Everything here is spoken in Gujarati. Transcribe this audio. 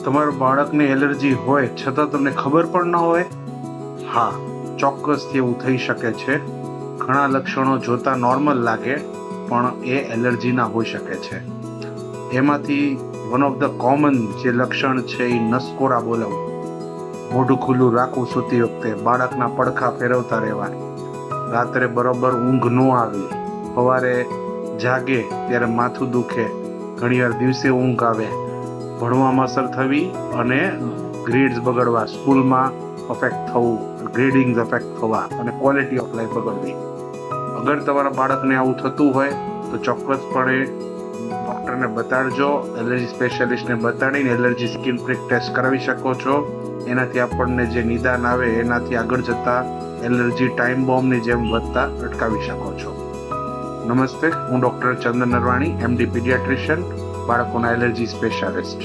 તમારા બાળકને એલર્જી હોય છતાં તમને ખબર પણ ન હોય? હા, ચોક્કસથી એવું થઈ શકે છે. ઘણા લક્ષણો જોતા નોર્મલ લાગે પણ એ એલર્જીના હોઈ શકે છે. એમાંથી વન ઓફ ધ કોમન જે લક્ષણ છે એ નસકોરા બોલાવવું, મોઢું ખુલ્લું રાખવું સૂતી વખતે, બાળકના પડખા ફેરવતા રહેવા, રાત્રે બરોબર ઊંઘ ન આવી, સવારે જાગે ત્યારે માથું દુખે, ઘણીવાર દિવસે ઊંઘ આવે, ભણવામાં અસર થવી અને ગ્રેડ્સ બગડવા, સ્કૂલમાં અફેક્ટ થવું, ગ્રેડિંગ અફેક્ટ થવા અને ક્વોલિટી ઓફ લાઈફ બગડવી. અગર તમારા બાળકને આવું થતું હોય તો ચોક્કસપણે ડૉક્ટરને બતાડજો. એલર્જી સ્પેશિયાલિસ્ટને બતાડીને એલર્જી સ્કિન પ્રિક ટેસ્ટ કરાવી શકો છો. એનાથી આપણને જે નિદાન આવે એનાથી આગળ જતા એલર્જી ટાઈમ બોમ્બની જેમ વધતા અટકાવી શકો છો. નમસ્તે, હું ડૉક્ટર ચંદન નરવાણી, MD પીડિયાટ્રિશિયન, બાળકોના એલર્જી સ્પેશિયાલિસ્ટ.